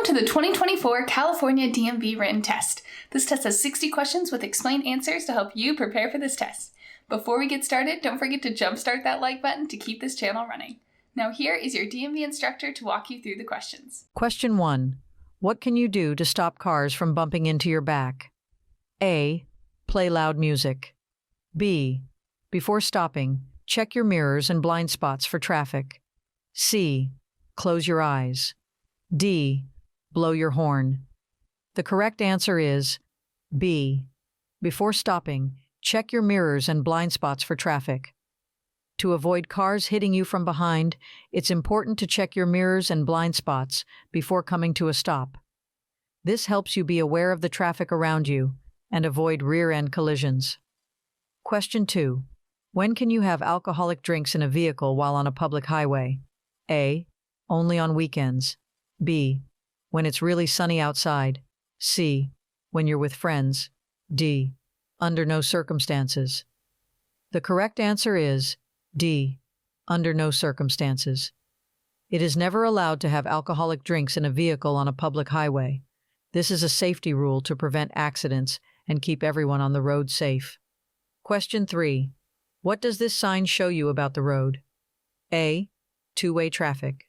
to the 2024 California DMV written test. This test has 60 questions with explained answers to help you prepare for this test. Before we get started, don't forget to jumpstart that like button to keep this channel running. Now here is your DMV instructor to walk you through the questions. Question 1. What can you do to stop cars from bumping into your back? A. Play loud music. B. Before stopping, check your mirrors and blind spots for traffic. C. Close your eyes. D. Blow your horn. The correct answer is B. Before stopping, check your mirrors and blind spots for traffic. To avoid cars hitting you from behind, it's important to check your mirrors and blind spots before coming to a stop. This helps you be aware of the traffic around you and avoid rear-end collisions. Question 2. When can you have alcoholic drinks in a vehicle while on a public highway? A. Only on weekends. B. When it's really sunny outside. C. When you're with friends. D. Under no circumstances. The correct answer is D. Under no circumstances. It is never allowed to have alcoholic drinks in a vehicle on a public highway. This is a safety rule to prevent accidents and keep everyone on the road safe. Question 3. What does this sign show you about the road? A. Two-way traffic.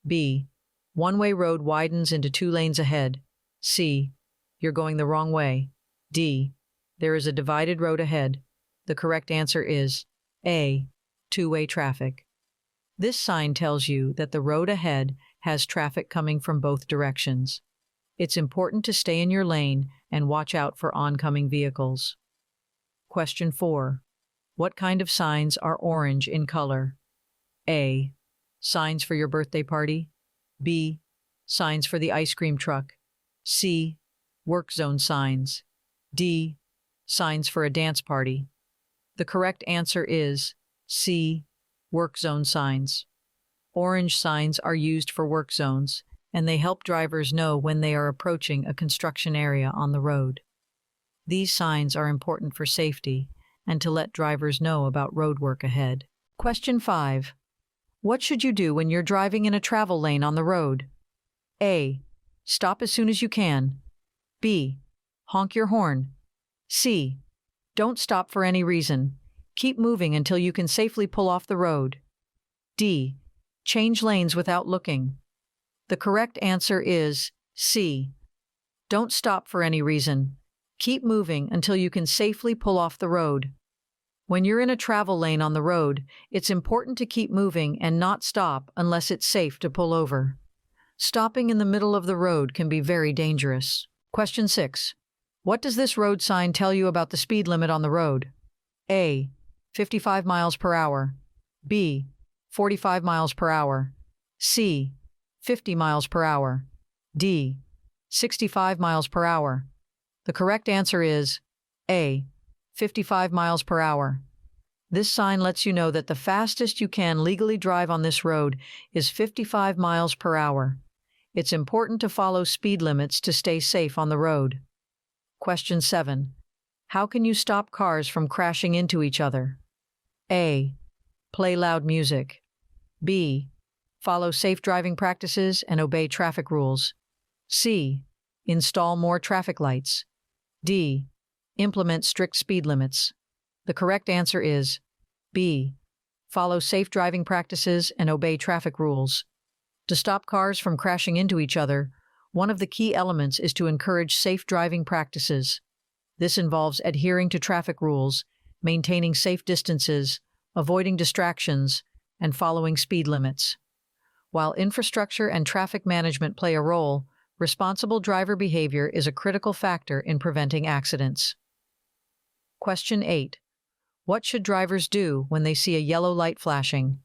B. One-way road widens into 2 lanes ahead. C. You're going the wrong way. D. There is a divided road ahead. The correct answer is A. Two-way traffic. This sign tells you that the road ahead has traffic coming from both directions. It's important to stay in your lane and watch out for oncoming vehicles. Question 4. What kind of signs are orange in color? A. Signs for your birthday party. B. Signs for the ice cream truck. C. Work zone signs. D. Signs for a dance party. The correct answer is C. Work zone signs. Orange signs are used for work zones, and they help drivers know when they are approaching a construction area on the road. These signs are important for safety and to let drivers know about road work ahead. Question 5. What should you do when you're driving in a travel lane on the road? A. Stop as soon as you can. B. Honk your horn. C. Don't stop for any reason. Keep moving until you can safely pull off the road. D. Change lanes without looking. The correct answer is C. Don't stop for any reason. Keep moving until you can safely pull off the road. When you're in a travel lane on the road, it's important to keep moving and not stop unless it's safe to pull over. Stopping in the middle of the road can be very dangerous. Question 6. What does this road sign tell you about the speed limit on the road? A. 55 miles per hour. B. 45 miles per hour. C. 50 miles per hour. D. 65 miles per hour. The correct answer is A. 55 miles per hour. This sign lets you know that the fastest you can legally drive on this road is 55 miles per hour. It's important to follow speed limits to stay safe on the road. Question 7. How can you stop cars from crashing into each other? A. Play loud music. B. Follow safe driving practices and obey traffic rules. C. Install more traffic lights. D. Implement strict speed limits. The correct answer is B. Follow safe driving practices and obey traffic rules. To stop cars from crashing into each other, one of the key elements is to encourage safe driving practices. This involves adhering to traffic rules, maintaining safe distances, avoiding distractions, and following speed limits. While infrastructure and traffic management play a role, responsible driver behavior is a critical factor in preventing accidents. Question 8. What should drivers do when they see a yellow light flashing?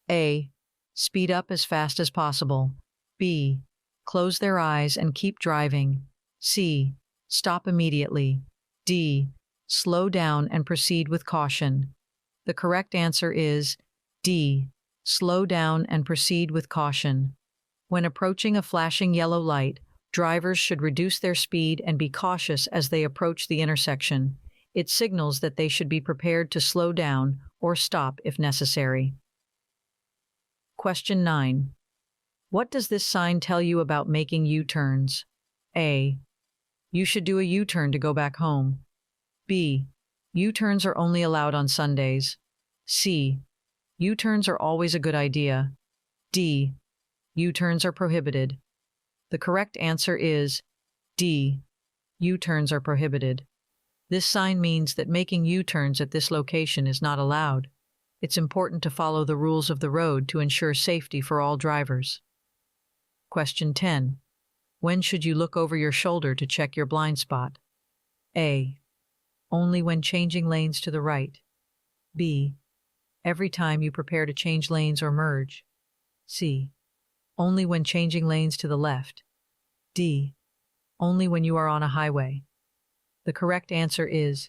A. Speed up as fast as possible. B. Close their eyes and keep driving. C. Stop immediately. D. Slow down and proceed with caution. The correct answer is D. Slow down and proceed with caution. When approaching a flashing yellow light, drivers should reduce their speed and be cautious as they approach the intersection. It signals that they should be prepared to slow down or stop if necessary. Question 9. What does this sign tell you about making U-turns? A. You should do a U-turn to go back home. B. U-turns are only allowed on Sundays. C. U-turns are always a good idea. D. U-turns are prohibited. The correct answer is D. U-turns are prohibited. This sign means that making U-turns at this location is not allowed. It's important to follow the rules of the road to ensure safety for all drivers. Question 10. When should you look over your shoulder to check your blind spot? A. Only when changing lanes to the right. B. Every time you prepare to change lanes or merge. C. Only when changing lanes to the left. D. Only when you are on a highway. The correct answer is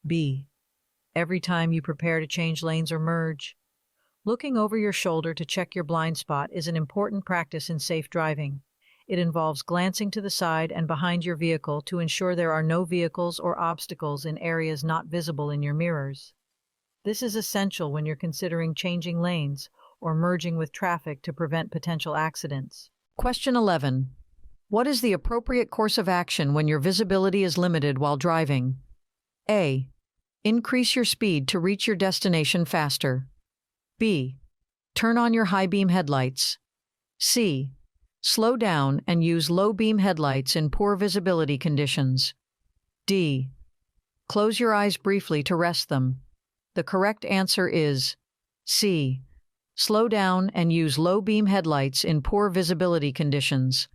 B. Every time you prepare to change lanes or merge. Looking over your shoulder to check your blind spot is an important practice in safe driving. It involves glancing to the side and behind your vehicle to ensure there are no vehicles or obstacles in areas not visible in your mirrors. This is essential when you're considering changing lanes or merging with traffic to prevent potential accidents. Question 11. What is the appropriate course of action when your visibility is limited while driving? A. Increase your speed to reach your destination faster. B. Turn on your high beam headlights. C. Slow down and use low beam headlights in poor visibility conditions. D. Close your eyes briefly to rest them. The correct answer is C. Slow down and use low beam headlights in poor visibility conditions.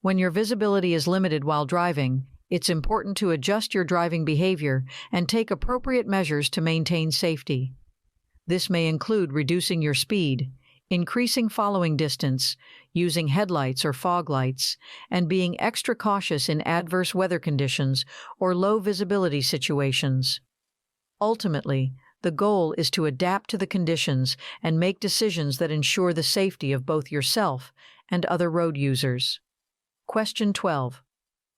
When your visibility is limited while driving, it's important to adjust your driving behavior and take appropriate measures to maintain safety. This may include reducing your speed, increasing following distance, using headlights or fog lights, and being extra cautious in adverse weather conditions or low visibility situations. Ultimately, the goal is to adapt to the conditions and make decisions that ensure the safety of both yourself and other road users. Question 12.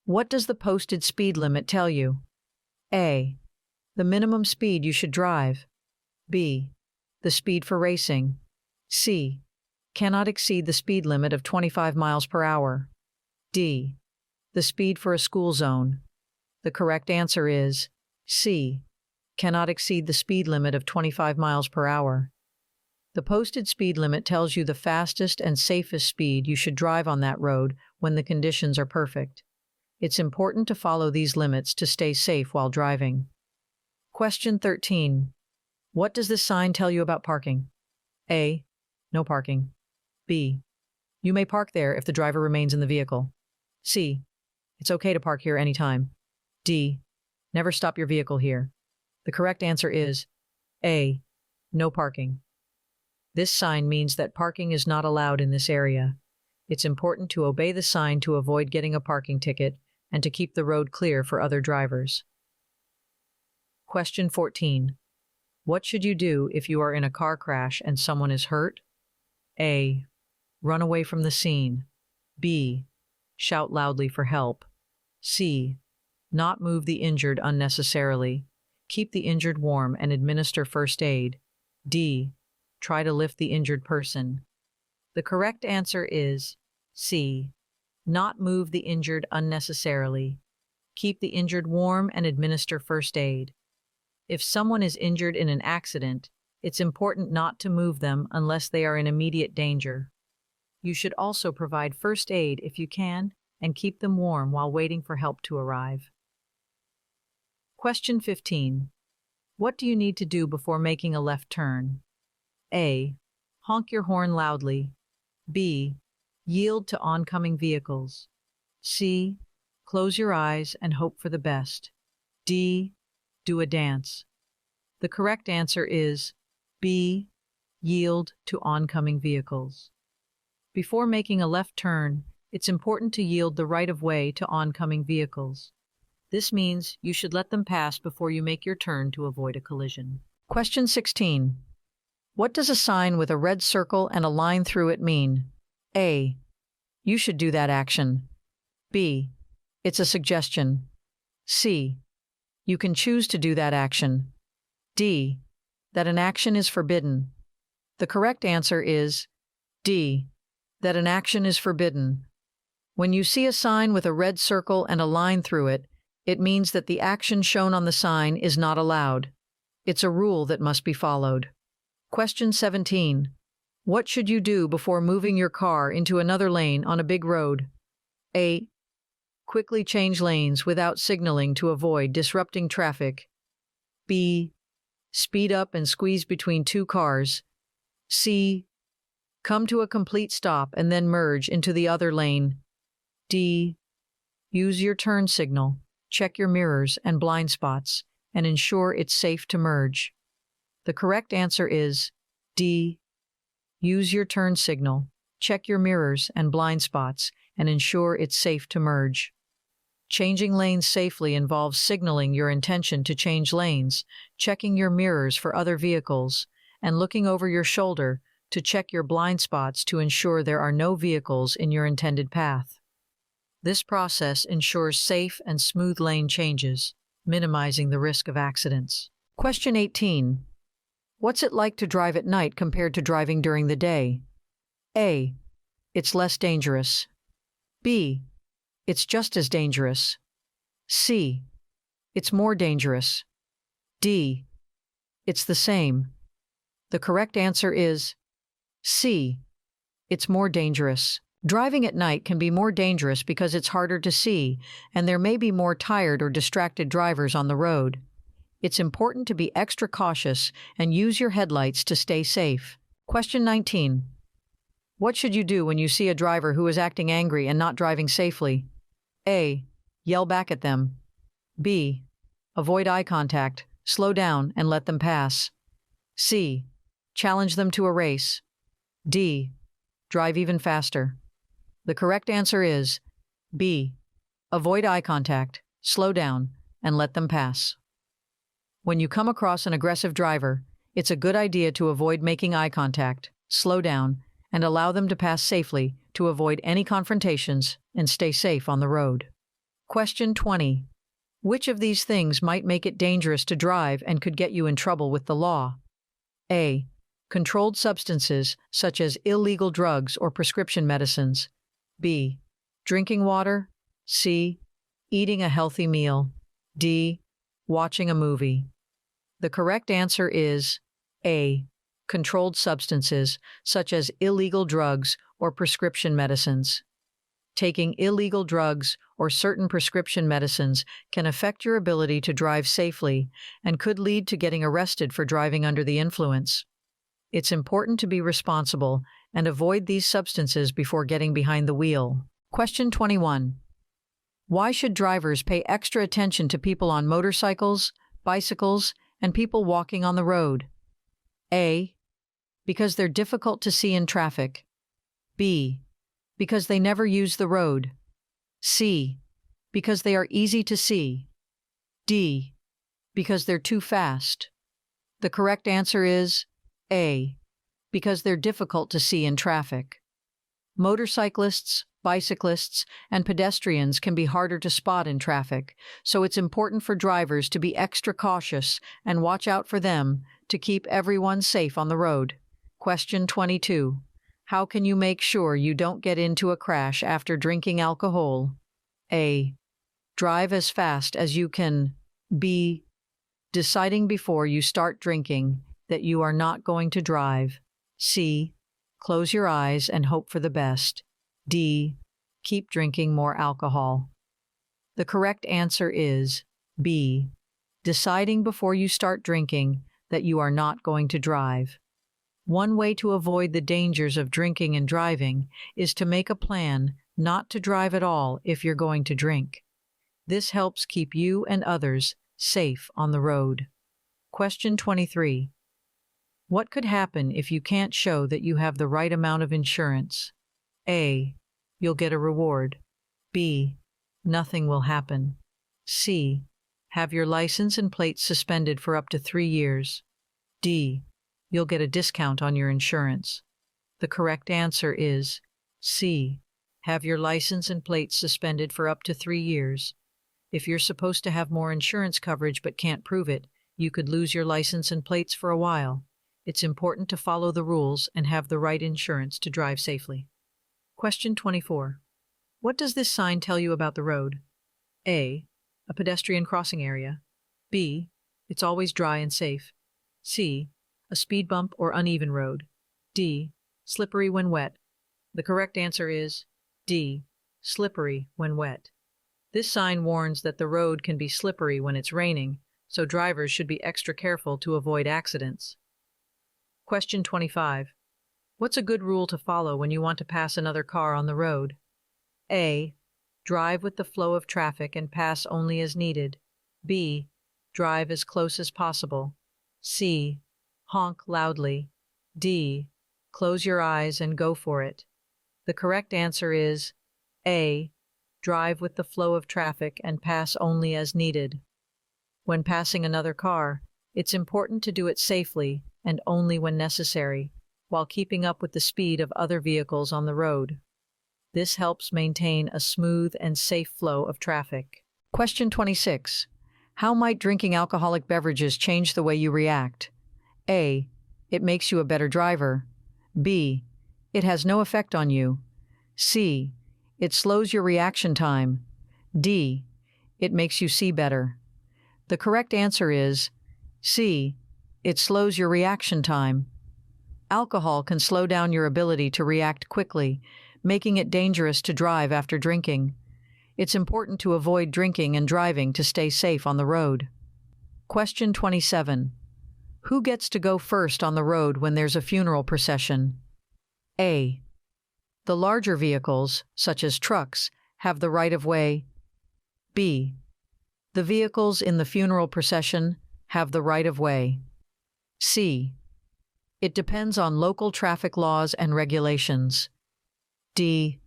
What does the posted speed limit tell you? A. The minimum speed you should drive. B. The speed for racing. C. Cannot exceed the speed limit of 25 miles per hour. D. The speed for a school zone. The correct answer is C. Cannot exceed the speed limit of 25 miles per hour. The posted speed limit tells you the fastest and safest speed you should drive on that road when the conditions are perfect. It's important to follow these limits to stay safe while driving. Question 13. What does this sign tell you about parking? A. No parking. B. You may park there if the driver remains in the vehicle. C. It's okay to park here anytime. D. Never stop your vehicle here. The correct answer is A. No parking. This sign means that parking is not allowed in this area. It's important to obey the sign to avoid getting a parking ticket and to keep the road clear for other drivers. Question 14. What should you do if you are in a car crash and someone is hurt? A. Run away from the scene. B. Shout loudly for help. C. Not move the injured unnecessarily. Keep the injured warm and administer first aid. D. Try to lift the injured person. The correct answer is C. Not move the injured unnecessarily. Keep the injured warm and administer first aid. If someone is injured in an accident, it's important not to move them unless they are in immediate danger. You should also provide first aid if you can and keep them warm while waiting for help to arrive. Question 15. What do you need to do before making a left turn? A. Honk your horn loudly. B. Yield to oncoming vehicles. C. Close your eyes and hope for the best. D. Do a dance. The correct answer is B. Yield to oncoming vehicles. Before making a left turn, it's important to yield the right of way to oncoming vehicles. This means you should let them pass before you make your turn to avoid a collision. Question 16. What does a sign with a red circle and a line through it mean? A. You should do that action. B. It's a suggestion. C. You can choose to do that action. D. That an action is forbidden. The correct answer is D. that an action is forbidden. When you see a sign with a red circle and a line through it, it means that the action shown on the sign is not allowed. It's a rule that must be followed. Question 17. What should you do before moving your car into another lane on a big road? A. Quickly change lanes without signaling to avoid disrupting traffic. B. Speed up and squeeze between two cars. C. Come to a complete stop and then merge into the other lane. D. Use your turn signal, check your mirrors and blind spots, and ensure it's safe to merge. The correct answer is D. Use your turn signal, check your mirrors and blind spots, and ensure it's safe to merge. Changing lanes safely involves signaling your intention to change lanes, checking your mirrors for other vehicles, and looking over your shoulder to check your blind spots to ensure there are no vehicles in your intended path. This process ensures safe and smooth lane changes, minimizing the risk of accidents. Question 18. What's it like to drive at night compared to driving during the day? A. It's less dangerous. B. It's just as dangerous. C. It's more dangerous. D. It's the same. The correct answer is C. It's more dangerous. Driving at night can be more dangerous because it's harder to see, and there may be more tired or distracted drivers on the road. It's important to be extra cautious and use your headlights to stay safe. Question 19. What should you do when you see a driver who is acting angry and not driving safely? A. Yell back at them. B. Avoid eye contact, slow down, and let them pass. C. Challenge them to a race. D. Drive even faster. The correct answer is B. Avoid eye contact, slow down, and let them pass. When you come across an aggressive driver, it's a good idea to avoid making eye contact, slow down, and allow them to pass safely to avoid any confrontations and stay safe on the road. Question 20. Which of these things might make it dangerous to drive and could get you in trouble with the law? A. Controlled substances such as illegal drugs or prescription medicines. B. Drinking water. C. Eating a healthy meal. D. Watching a movie. The correct answer is A. Controlled substances such as illegal drugs or prescription medicines. Taking illegal drugs or certain prescription medicines can affect your ability to drive safely and could lead to getting arrested for driving under the influence. It's important to be responsible and avoid these substances before getting behind the wheel. Question 21. Why should drivers pay extra attention to people on motorcycles, bicycles, and people walking on the road? A. Because they're difficult to see in traffic. B. Because they never use the road. C. Because they are easy to see. D. Because they're too fast. The correct answer is A. Because they're difficult to see in traffic. Motorcyclists, bicyclists, and pedestrians can be harder to spot in traffic, so it's important for drivers to be extra cautious and watch out for them to keep everyone safe on the road. Question 22. How can you make sure you don't get into a crash after drinking alcohol? A. Drive as fast as you can. B. Deciding before you start drinking that you are not going to drive. C. Close your eyes and hope for the best. D. Keep drinking more alcohol. The correct answer is B. Deciding before you start drinking that you are not going to drive. One way to avoid the dangers of drinking and driving is to make a plan not to drive at all if you're going to drink. This helps keep you and others safe on the road. Question 23. What could happen if you can't show that you have the right amount of insurance? A. You'll get a reward. B. Nothing will happen. C. Have your license and plates suspended for up to 3 years. D. You'll get a discount on your insurance. The correct answer is C. Have your license and plates suspended for up to 3 years. If you're supposed to have more insurance coverage but can't prove it, you could lose your license and plates for a while. It's important to follow the rules and have the right insurance to drive safely. Question 24. What does this sign tell you about the road? A. A pedestrian crossing area. B. It's always dry and safe. C. A speed bump or uneven road. D. Slippery when wet. The correct answer is D. Slippery when wet. This sign warns that the road can be slippery when it's raining, so drivers should be extra careful to avoid accidents. Question 25. What's a good rule to follow when you want to pass another car on the road? A. Drive with the flow of traffic and pass only as needed. B. Drive as close as possible. C. Honk loudly. D. Close your eyes and go for it. The correct answer is A. Drive with the flow of traffic and pass only as needed. When passing another car, it's important to do it safely and only when necessary, while keeping up with the speed of other vehicles on the road. This helps maintain a smooth and safe flow of traffic. Question 26. How might drinking alcoholic beverages change the way you react? A. It makes you a better driver. B. It has no effect on you. C. It slows your reaction time. D. It makes you see better. The correct answer is C. It slows your reaction time. Alcohol can slow down your ability to react quickly, making it dangerous to drive after drinking. It's important to avoid drinking and driving to stay safe on the road. Question 27. Who gets to go first on the road when there's a funeral procession? A. The larger vehicles, such as trucks, have the right of way. B. The vehicles in the funeral procession have the right of way. C. It depends on local traffic laws and regulations. D.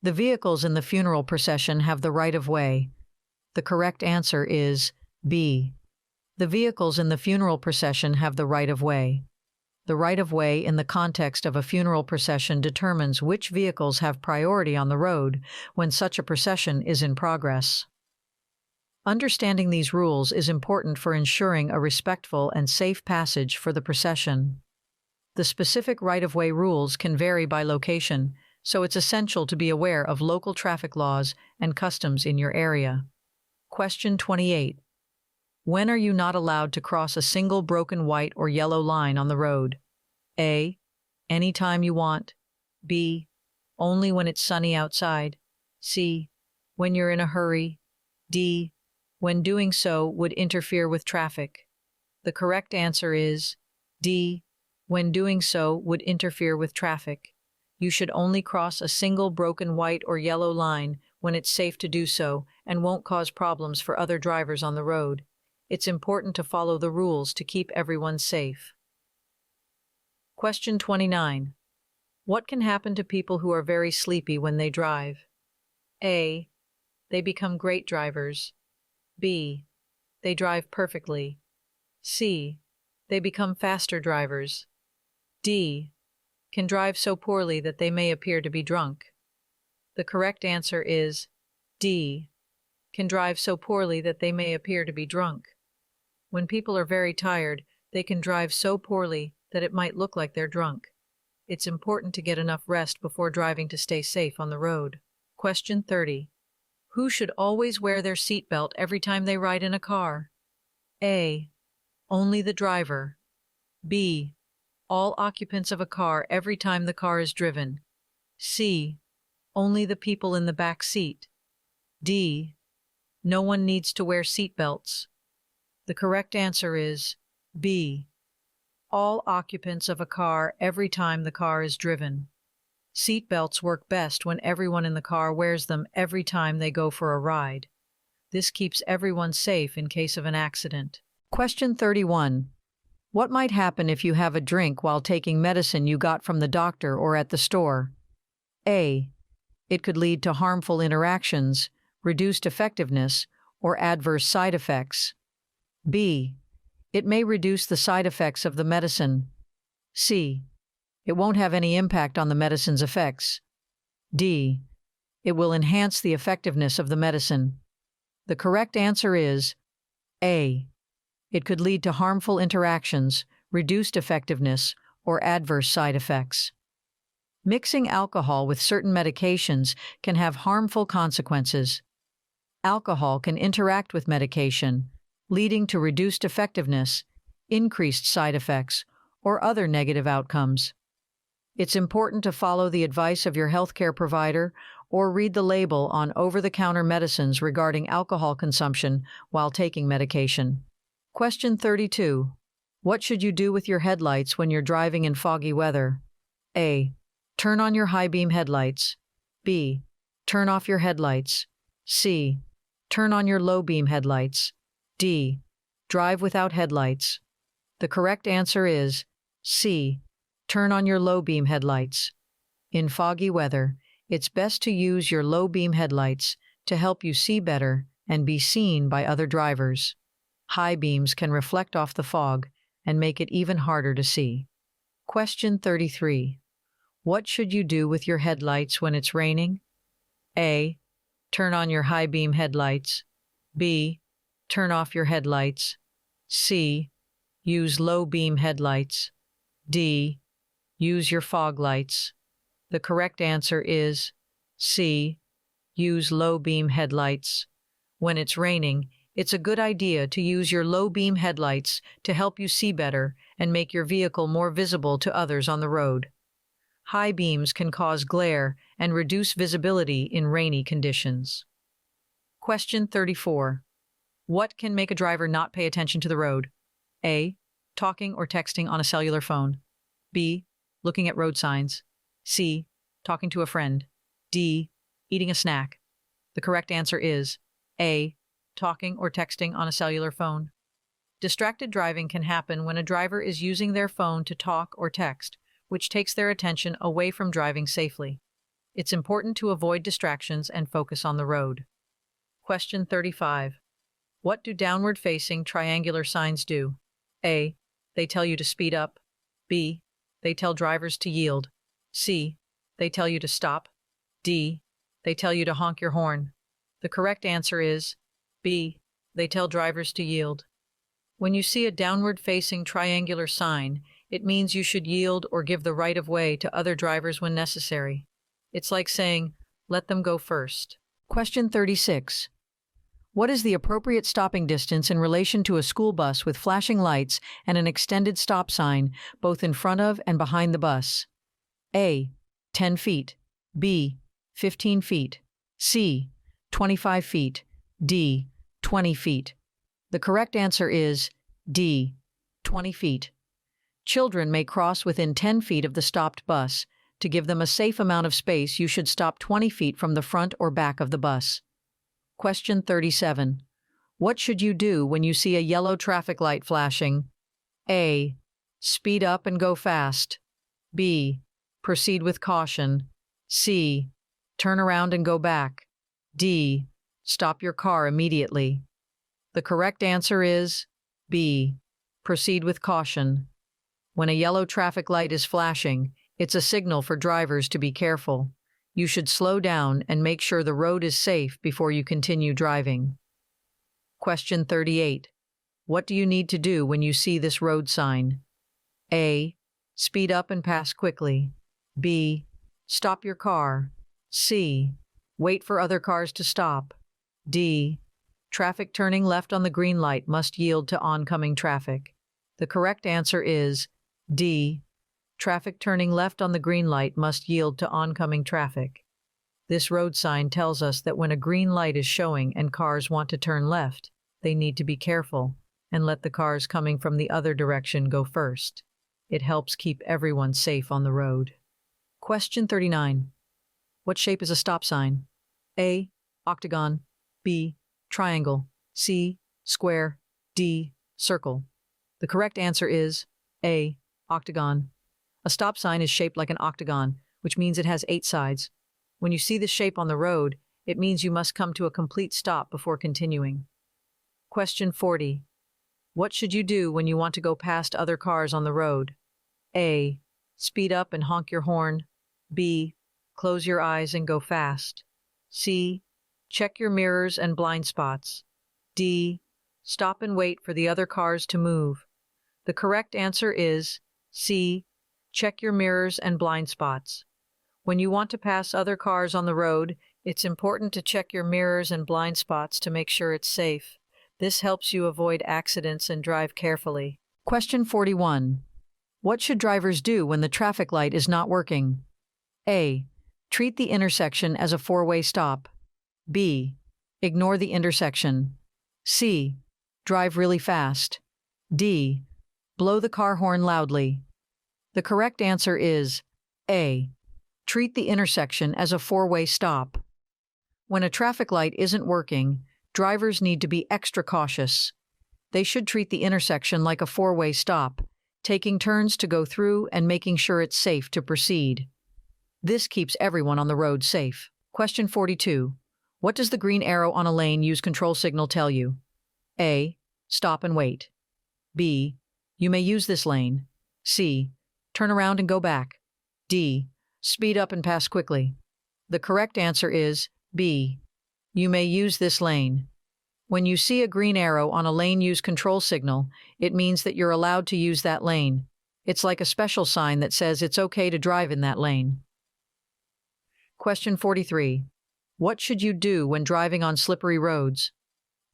The vehicles in the funeral procession have the right of way. The correct answer is B. The vehicles in the funeral procession have the right of way. The right of way in the context of a funeral procession determines which vehicles have priority on the road when such a procession is in progress. Understanding these rules is important for ensuring a respectful and safe passage for the procession. The specific right-of-way rules can vary by location, so it's essential to be aware of local traffic laws and customs in your area. Question 28. When are you not allowed to cross a single broken white or yellow line on the road? A. Anytime you want. B. Only when it's sunny outside. C. When you're in a hurry. D. When doing so would interfere with traffic. The correct answer is D. When doing so would interfere with traffic. You should only cross a single broken white or yellow line when it's safe to do so and won't cause problems for other drivers on the road. It's important to follow the rules to keep everyone safe. Question 29. What can happen to people who are very sleepy when they drive? A. They become great drivers. B. They drive perfectly. C. They become faster drivers. D. Can drive so poorly that they may appear to be drunk. The correct answer is D. Can drive so poorly that they may appear to be drunk. When people are very tired, they can drive so poorly that it might look like they're drunk. It's important to get enough rest before driving to stay safe on the road. Question 30. Who should always wear their seatbelt every time they ride in a car? A. Only the driver. B. All occupants of a car every time the car is driven. C. Only the people in the back seat. D. No one needs to wear seatbelts. The correct answer is B. All occupants of a car every time the car is driven. Seatbelts work best when everyone in the car wears them every time they go for a ride. This keeps everyone safe in case of an accident. Question 31. What might happen if you have a drink while taking medicine you got from the doctor or at the store? A. It could lead to harmful interactions, reduced effectiveness, or adverse side effects. B. It may reduce the side effects of the medicine. C. It won't have any impact on the medicine's effects. D. It will enhance the effectiveness of the medicine. The correct answer is A. It could lead to harmful interactions, reduced effectiveness, or adverse side effects. Mixing alcohol with certain medications can have harmful consequences. Alcohol can interact with medication, leading to reduced effectiveness, increased side effects, or other negative outcomes. It's important to follow the advice of your healthcare provider or read the label on over-the-counter medicines regarding alcohol consumption while taking medication. Question 32. What should you do with your headlights when you're driving in foggy weather? A. Turn on your high beam headlights. B. Turn off your headlights. C. Turn on your low beam headlights. D. Drive without headlights. The correct answer is C. Turn on your low beam headlights. In foggy weather, it's best to use your low beam headlights to help you see better and be seen by other drivers. High beams can reflect off the fog and make it even harder to see. Question 33. What should you do with your headlights when it's raining? A. Turn on your high beam headlights. B. Turn off your headlights. C. Use low beam headlights. D. Use your fog lights. The correct answer is C. Use low beam headlights. When it's raining, it's a good idea to use your low beam headlights to help you see better and make your vehicle more visible to others on the road. High beams can cause glare and reduce visibility in rainy conditions. Question 34. What can make a driver not pay attention to the road? A. Talking or texting on a cellular phone. B. Looking at road signs. C. Talking to a friend. D. Eating a snack. The correct answer is A. Talking or texting on a cellular phone. Distracted driving can happen when a driver is using their phone to talk or text, which takes their attention away from driving safely. It's important to avoid distractions and focus on the road. Question 35. What do downward-facing triangular signs do? A. They tell you to speed up. B. They tell drivers to yield. C. They tell you to stop. D. They tell you to honk your horn. The correct answer is B. They tell drivers to yield. When you see a downward-facing triangular sign, it means you should yield or give the right of way to other drivers when necessary. It's like saying, let them go first. Question 36. What is the appropriate stopping distance in relation to a school bus with flashing lights and an extended stop sign, both in front of and behind the bus? A. 10 feet. B. 15 feet. C. 25 feet. D. 20 feet. The correct answer is D. 20 feet. Children may cross within 10 feet of the stopped bus. To give them a safe amount of space, you should stop 20 feet from the front or back of the bus. Question 37. What should you do when you see a yellow traffic light flashing? A. Speed up and go fast. B. Proceed with caution. C. Turn around and go back. D. Stop your car immediately. The correct answer is B. Proceed with caution. When a yellow traffic light is flashing, it's a signal for drivers to be careful. You should slow down and make sure the road is safe before you continue driving. Question 38. What do you need to do when you see this road sign? A. Speed up and pass quickly. B. Stop your car. C. Wait for other cars to stop. D. Traffic turning left on the green light must yield to oncoming traffic. The correct answer is D. Traffic turning left on the green light must yield to oncoming traffic. This road sign tells us that when a green light is showing and cars want to turn left, they need to be careful and let the cars coming from the other direction go first. It helps keep everyone safe on the road. Question 39. What shape is a stop sign? A. Octagon. B. Triangle. C. Square. D. Circle. The correct answer is A. Octagon. A stop sign is shaped like an octagon, which means it has 8 sides. When you see this shape on the road, it means you must come to a complete stop before continuing. Question 40. What should you do when you want to go past other cars on the road? A. Speed up and honk your horn. B. Close your eyes and go fast. C. Check your mirrors and blind spots. D. Stop and wait for the other cars to move. The correct answer is C. Check your mirrors and blind spots. When you want to pass other cars on the road, it's important to check your mirrors and blind spots to make sure it's safe. This helps you avoid accidents and drive carefully. Question 41. What should drivers do when the traffic light is not working? A. Treat the intersection as a four-way stop. B. Ignore the intersection. C. Drive really fast. D. Blow the car horn loudly. The correct answer is A. Treat the intersection as a four-way stop. When a traffic light isn't working, drivers need to be extra cautious. They should treat the intersection like a four-way stop, taking turns to go through and making sure it's safe to proceed. This keeps everyone on the road safe. Question 42. What does the green arrow on a lane use control signal tell you? A. Stop and wait. B. You may use this lane. C. Turn around and go back. D. Speed up and pass quickly. The correct answer is B. You may use this lane. When you see a green arrow on a lane use control signal, it means that you're allowed to use that lane. It's like a special sign that says it's okay to drive in that lane. Question 43. What should you do when driving on slippery roads?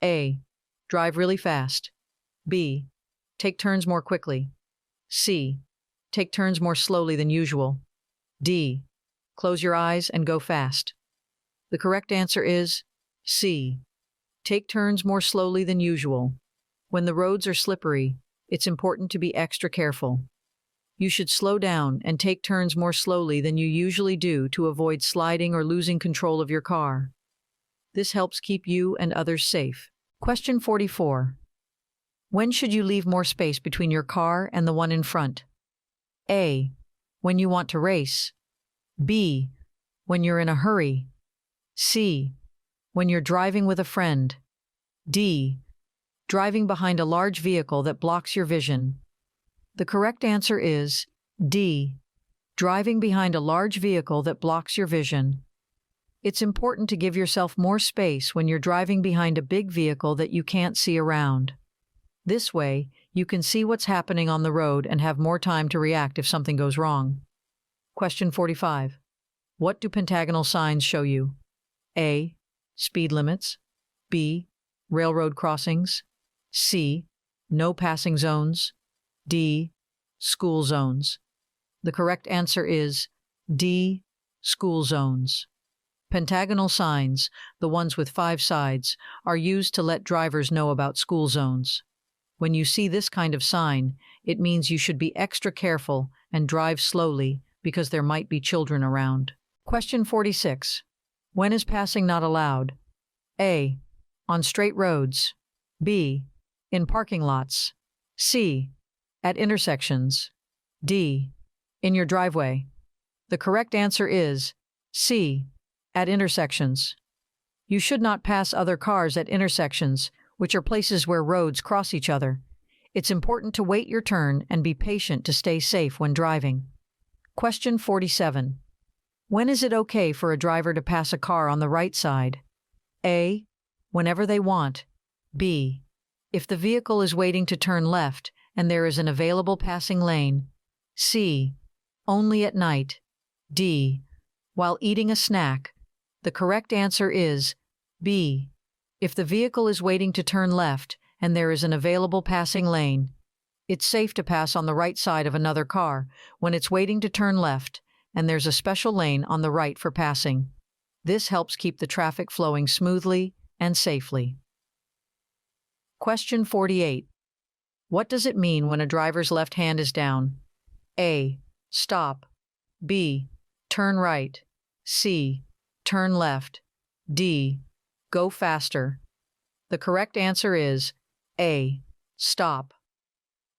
A. Drive really fast. B. Take turns more quickly. C. Take turns more slowly than usual. D. Close your eyes and go fast. The correct answer is C. Take turns more slowly than usual. When the roads are slippery, it's important to be extra careful. You should slow down and take turns more slowly than you usually do to avoid sliding or losing control of your car. This helps keep you and others safe. Question 44. When should you leave more space between your car and the one in front? A. When you want to race. B. When you're in a hurry. C. When you're driving with a friend. D. Driving behind a large vehicle that blocks your vision. The correct answer is D. Driving behind a large vehicle that blocks your vision. It's important to give yourself more space when you're driving behind a big vehicle that you can't see around. This way, you can see what's happening on the road and have more time to react if something goes wrong. Question 45. What do pentagonal signs show you? A. Speed limits. B. Railroad crossings. C. No passing zones. D. School zones. The correct answer is D. School zones. Pentagonal signs, the ones with 5 sides, are used to let drivers know about school zones. When you see this kind of sign, it means you should be extra careful and drive slowly because there might be children around. Question 46. When is passing not allowed? A. On straight roads. B. In parking lots. C. At intersections. D. In your driveway. The correct answer is C. At intersections. You should not pass other cars at intersections, which are places where roads cross each other. It's important to wait your turn and be patient to stay safe when driving. Question 47. When is it okay for a driver to pass a car on the right side? A. Whenever they want. B. If the vehicle is waiting to turn left and there is an available passing lane. C. Only at night. D. While eating a snack. The correct answer is B. If the vehicle is waiting to turn left and there is an available passing lane. It's safe to pass on the right side of another car when it's waiting to turn left and there's a special lane on the right for passing. This helps keep the traffic flowing smoothly and safely. Question 48. What does it mean when a driver's left hand is down? A. Stop. B. Turn right. C. Turn left. D. Go faster. The correct answer is A. Stop.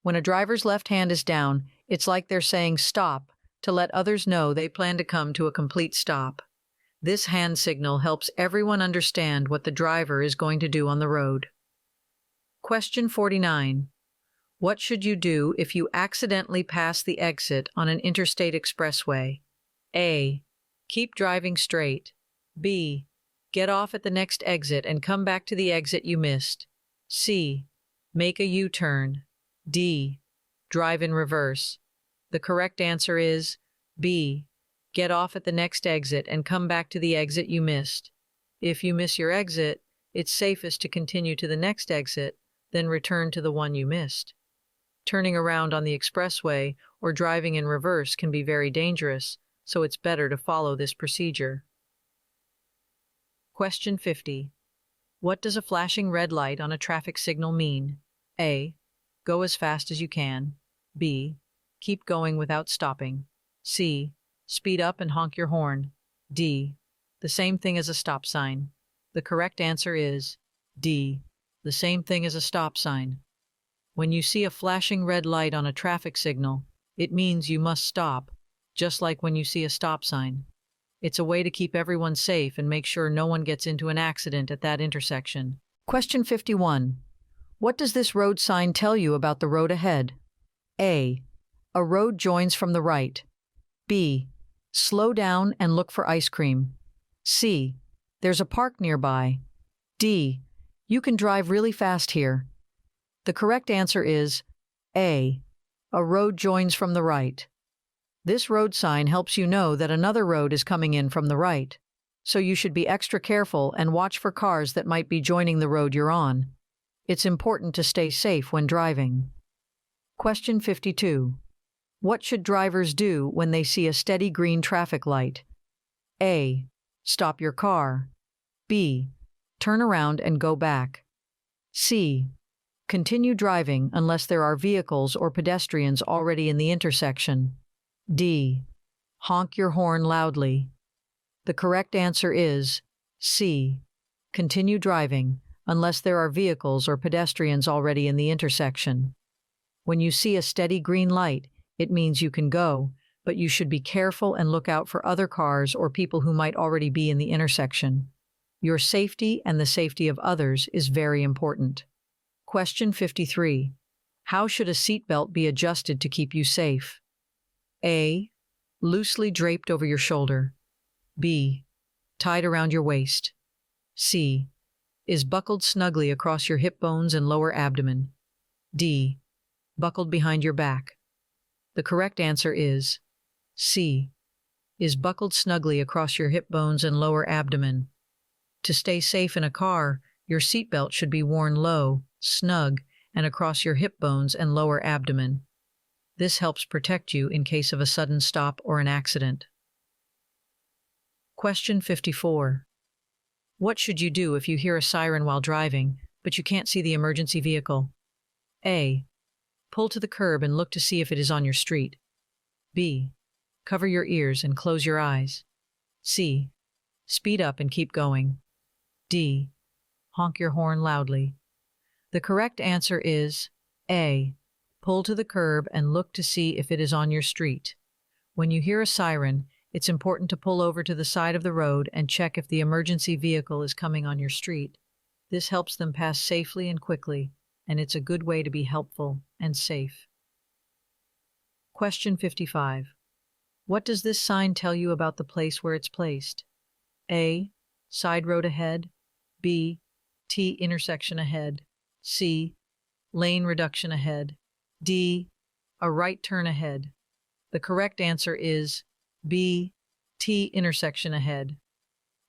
When a driver's left hand is down, it's like they're saying stop to let others know they plan to come to a complete stop. This hand signal helps everyone understand what the driver is going to do on the road. Question 49. What should you do if you accidentally pass the exit on an interstate expressway? A. Keep driving straight. B. Get off at the next exit and come back to the exit you missed. C. Make a U-turn. D. Drive in reverse. The correct answer is B. Get off at the next exit and come back to the exit you missed. If you miss your exit, it's safest to continue to the next exit, then return to the one you missed. Turning around on the expressway or driving in reverse can be very dangerous, so it's better to follow this procedure. Question 50. What does a flashing red light on a traffic signal mean? A. Go as fast as you can. B. Keep going without stopping. C. Speed up and honk your horn. D. The same thing as a stop sign. The correct answer is D. The same thing as a stop sign. When you see a flashing red light on a traffic signal, it means you must stop, just like when you see a stop sign. It's a way to keep everyone safe and make sure no one gets into an accident at that intersection. Question 51. What does this road sign tell you about the road ahead? A. A road joins from the right. B. Slow down and look for ice cream. C. There's a park nearby. D. You can drive really fast here. The correct answer is A. A road joins from the right. This road sign helps you know that another road is coming in from the right, so you should be extra careful and watch for cars that might be joining the road you're on. It's important to stay safe when driving. Question 52. What should drivers do when they see a steady green traffic light? A. Stop your car. B. Turn around and go back. C. Continue driving unless there are vehicles or pedestrians already in the intersection. D. Honk your horn loudly. The correct answer is C. Continue driving unless there are vehicles or pedestrians already in the intersection. When you see a steady green light, it means you can go, but you should be careful and look out for other cars or people who might already be in the intersection. Your safety and the safety of others is very important. Question 53. How should a seatbelt be adjusted to keep you safe? A. Loosely draped over your shoulder. B. Tied around your waist. C. Is buckled snugly across your hip bones and lower abdomen. D. Buckled behind your back. The correct answer is C. Is buckled snugly across your hip bones and lower abdomen. To stay safe in a car, your seatbelt should be worn low, snug, and across your hip bones and lower abdomen. This helps protect you in case of a sudden stop or an accident. Question 54. What should you do if you hear a siren while driving, but you can't see the emergency vehicle? A. Pull to the curb and look to see if it is on your street. B. Cover your ears and close your eyes. C. Speed up and keep going. D. Honk your horn loudly. The correct answer is A. Pull to the curb and look to see if it is on your street. When you hear a siren, it's important to pull over to the side of the road and check if the emergency vehicle is coming on your street. This helps them pass safely and quickly, and it's a good way to be helpful and safe. Question 55. What does this sign tell you about the place where it's placed? A. Side road ahead. B. T intersection ahead. C. Lane reduction ahead. D. A right turn ahead. The correct answer is B. T intersection ahead.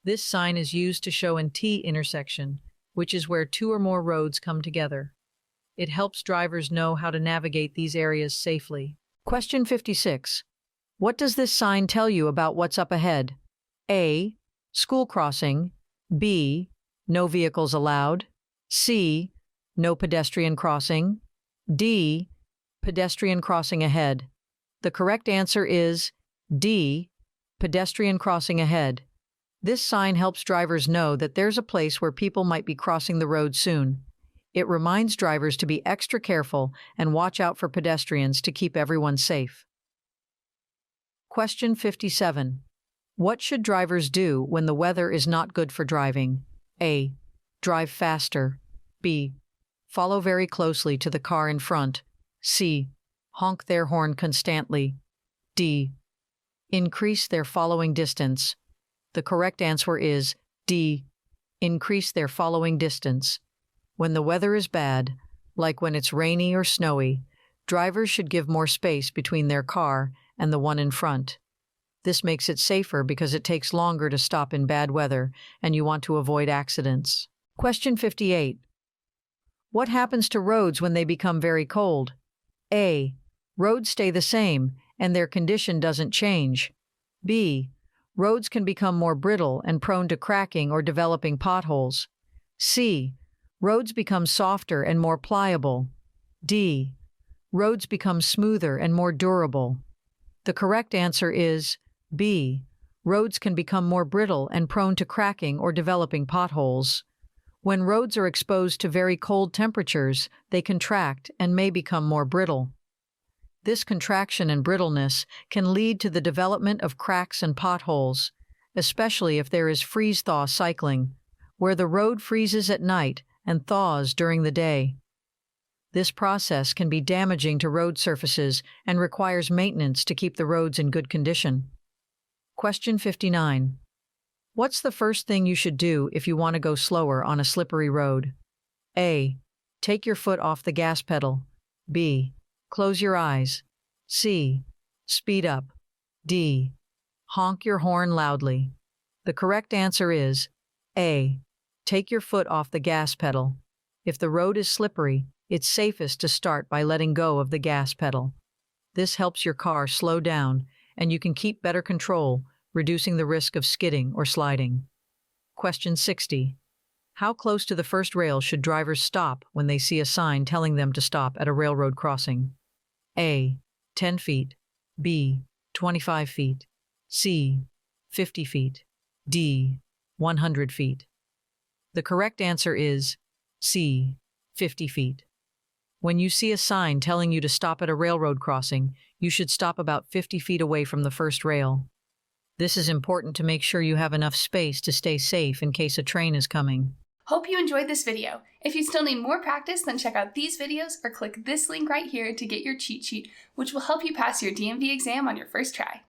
This sign is used to show an T intersection, which is where two or more roads come together. It helps drivers know how to navigate these areas safely. Question 56. What does this sign tell you about what's up ahead? A. School crossing. B. No vehicles allowed. C. No pedestrian crossing. D. Pedestrian crossing ahead. The correct answer is D. Pedestrian crossing ahead. This sign helps drivers know that there's a place where people might be crossing the road soon. It reminds drivers to be extra careful and watch out for pedestrians to keep everyone safe. Question 57. What should drivers do when the weather is not good for driving? A. Drive faster. B. Follow very closely to the car in front. C. Honk their horn constantly. D. Increase their following distance. The correct answer is D. Increase their following distance. When the weather is bad, like when it's rainy or snowy, drivers should give more space between their car and the one in front. This makes it safer because it takes longer to stop in bad weather and you want to avoid accidents. Question 58. What happens to roads when they become very cold? A. Roads stay the same and their condition doesn't change. B. Roads can become more brittle and prone to cracking or developing potholes. C. Roads become softer and more pliable. D. Roads become smoother and more durable. The correct answer is B. Roads can become more brittle and prone to cracking or developing potholes. When roads are exposed to very cold temperatures, they contract and may become more brittle. This contraction and brittleness can lead to the development of cracks and potholes, especially if there is freeze-thaw cycling, where the road freezes at night and thaws during the day. This process can be damaging to road surfaces and requires maintenance to keep the roads in good condition. Question 59. What's the first thing you should do if you want to go slower on a slippery road? A. Take your foot off the gas pedal. B. Close your eyes. C. Speed up. D. Honk your horn loudly. The correct answer is A. Take your foot off the gas pedal. If the road is slippery, it's safest to start by letting go of the gas pedal. This helps your car slow down, and you can keep better control, reducing the risk of skidding or sliding. Question 60. How close to the first rail should drivers stop when they see a sign telling them to stop at a railroad crossing? A. 10 feet. B. 25 feet. C. 50 feet. D. 100 feet. The correct answer is C. 50 feet. When you see a sign telling you to stop at a railroad crossing, you should stop about 50 feet away from the first rail. This is important to make sure you have enough space to stay safe in case a train is coming. Hope you enjoyed this video. If you still need more practice, then check out these videos or click this link right here to get your cheat sheet, which will help you pass your DMV exam on your first try.